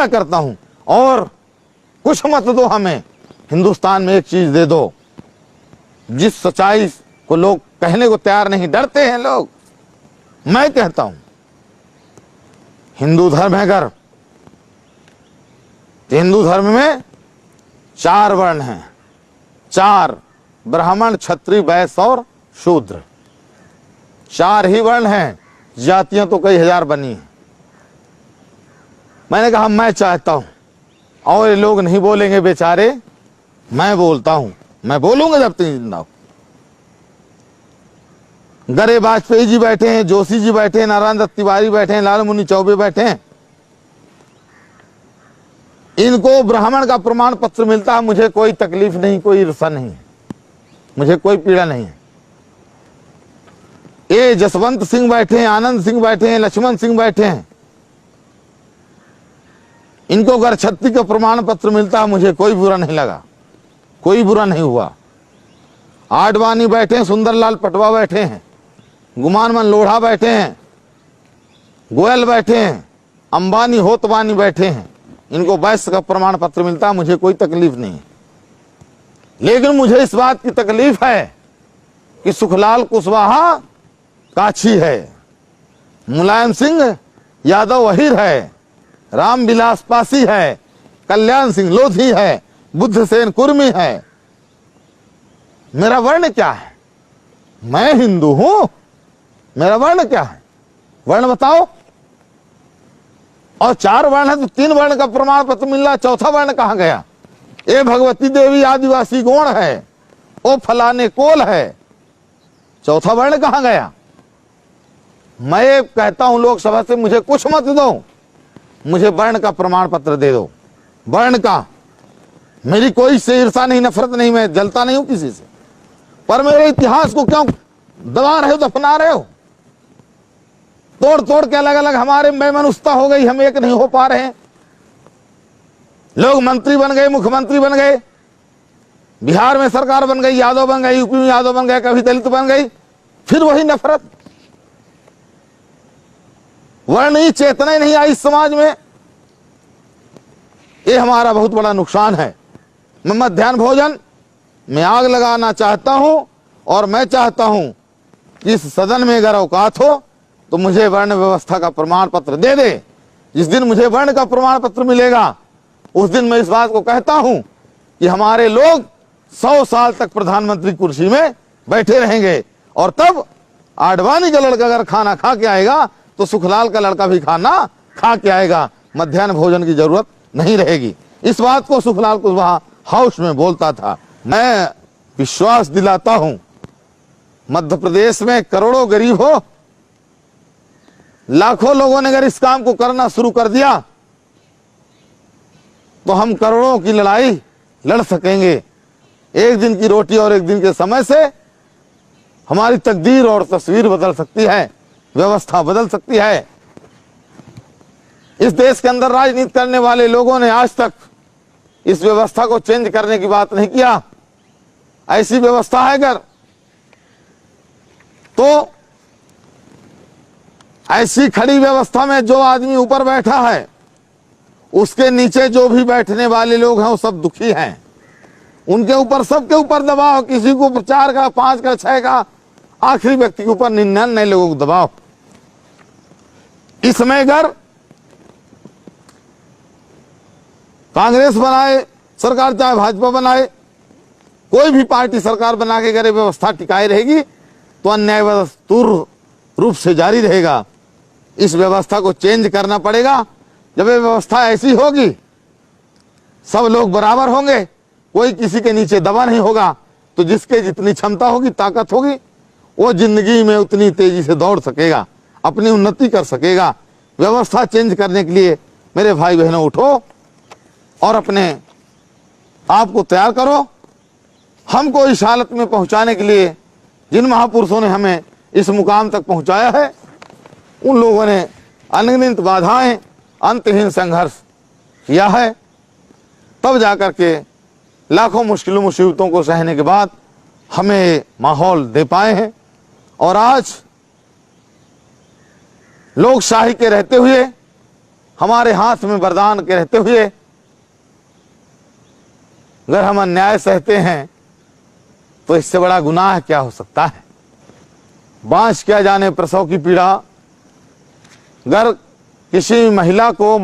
निंदा करता हूं। और कुछ मत दो हमें, हिंदुस्तान में एक चीज दे दो, जिस सच्चाई को लोग कहने को तैयार नहीं, डरते हैं लोग। मैं कहता हूं हिंदू धर्म है अगर, तो हिंदू धर्म में 4 वर्ण हैं, 4, ब्राह्मण, क्षत्रिय, वैश्य और शूद्र। 4 ही वर्ण हैं, जातियां तो कई हजार बनी हैं। मैंने कहा मैं चाहता हूं, और ये लोग नहीं बोलेंगे बेचारे, मैं बोलता हूं, मैं बोलूंगा जब तक जिंदा हूं। गरे वाजपेयी जी बैठे हैं, जोशी जी बैठे हैं, नारायण दत्त तिवारी बैठे हैं, लाल मुनि चौबे बैठे हैं। इनको ब्राह्मण का प्रमाण पत्र मिलता है, मुझे कोई तकलीफ नहीं, कोई ईर्ष्या नहीं है, मुझे कोई पीड़ा नहीं है। ये जसवंत सिंह बैठे हैं, आनंद सिंह बैठे हैं, लक्ष्मण सिंह बैठे हैं, इनको अगर छत्तीस का प्रमाण पत्र मिलता है, मुझे कोई बुरा नहीं लगा, कोई बुरा नहीं हुआ। आडवाणी बैठे हैं, सुंदरलाल पटवा बैठे हैं, गुमानमन लोढ़ा बैठे हैं, गोयल बैठे हैं, अंबानी होतवानी बैठे हैं, इनको वैश्य का प्रमाण पत्र मिलता है, मुझे कोई तकलीफ नहीं है। लेकिन मुझे इस बात की तकलीफ है कि सुखलाल कुशवाहा काछी है, मुलायम सिंह यादव अहिर है, रामविलास पासी है, कल्याण सिंह लोधी है, बुद्धसेन कुर्मी है। मेरा वर्ण क्या है? मैं हिंदू हूं, मेरा वर्ण क्या है? वर्ण बताओ। और 4 वर्ण है तो 3 वर्ण का प्रमाण पत्र मिल रहा, चौथा वर्ण कहां गया? ए भगवती देवी आदिवासी गौण है, ओ फलाने कोल है, चौथा वर्ण कहां गया? मैं कहता हूं लोकसभा से, मुझे कुछ मत दो, मुझे वर्ण का प्रमाण पत्र दे दो, वर्ण का। मेरी कोई से ईर्षा नहीं, नफरत नहीं, मैं जलता नहीं हूं किसी से, पर मेरे इतिहास को क्यों दबा रहे हो, दफना रहे हो? तोड़ तोड़ के अलग अलग हमारे बेमनुष्यता हो गई, हम एक नहीं हो पा रहे हैं। लोग मंत्री बन गए, मुख्यमंत्री बन गए, बिहार में सरकार बन गई, यादव बन गई, यूपी में यादव बन गए, कभी दलित बन गई, फिर वही नफरत। वर्णीय चेतना ही नहीं आई इस समाज में। ये हमारा बहुत बड़ा नुकसान है। मैं मध्याह्न भोजन में आग लगाना चाहता हूं, और मैं चाहता हूं कि इस सदन में अगर औकात हो तो मुझे वर्ण व्यवस्था का प्रमाण पत्र दे दे। जिस दिन मुझे वर्ण का प्रमाण पत्र मिलेगा, उस दिन मैं इस बात को कहता हूं कि हमारे लोग 100 साल तक प्रधानमंत्री कुर्सी में बैठे रहेंगे। और तब आडवाणी का लड़का अगर खाना खा के आएगा तो सुखलाल का लड़का भी खाना खा के आएगा, मध्याह्न भोजन की जरूरत नहीं रहेगी। इस बात को सुखलाल कुशवाहा हाउस में बोलता था। मैं विश्वास दिलाता हूं, मध्य प्रदेश में करोड़ों गरीब हो, लाखों लोगों ने अगर इस काम को करना शुरू कर दिया तो हम करोड़ों की लड़ाई लड़ सकेंगे। एक दिन की रोटी और एक दिन के समय से हमारी तकदीर और तस्वीर बदल सकती है, व्यवस्था बदल सकती है। इस देश के अंदर राजनीति करने वाले लोगों ने आज तक इस व्यवस्था को चेंज करने की बात नहीं किया। ऐसी व्यवस्था है अगर, तो ऐसी खड़ी व्यवस्था में जो आदमी ऊपर बैठा है, उसके नीचे जो भी बैठने वाले लोग हैं वो सब दुखी हैं। उनके ऊपर, सबके ऊपर दबाव, किसी को 4 का, 5 का, 6 का, आखिरी व्यक्ति के ऊपर 99 लोगों को दबाव। इसमें अगर कांग्रेस बनाए सरकार, चाहे भाजपा बनाए, कोई भी पार्टी सरकार बना के अगर व्यवस्था टिकाई रहेगी तो अन्याय वस्तुर रूप से जारी रहेगा। इस व्यवस्था को चेंज करना पड़ेगा। जब ये व्यवस्था ऐसी होगी, सब लोग बराबर होंगे, कोई किसी के नीचे दबा नहीं होगा, तो जिसके जितनी क्षमता होगी, ताकत होगी, वो जिंदगी में उतनी तेजी से दौड़ सकेगा, अपनी उन्नति कर सकेगा। व्यवस्था चेंज करने के लिए मेरे भाई बहनों उठो और अपने आप को तैयार करो। हमको इस हालत में पहुंचाने के लिए जिन महापुरुषों ने हमें इस मुकाम तक पहुंचाया है, उन लोगों ने अनगिनत बाधाएं, अंतहीन संघर्ष किया है, तब जाकर के लाखों मुश्किलों मुसीबतों को सहने के बाद हमें माहौल दे पाए हैं। और आज लोकशाही के रहते हुए हमारे हाथ में वरदान के रहते हुए अगर हम अन्याय सहते हैं तो इससे बड़ा गुनाह क्या हो सकता है। बांझ क्या जाने प्रसव की पीड़ा। अगर किसी महिला को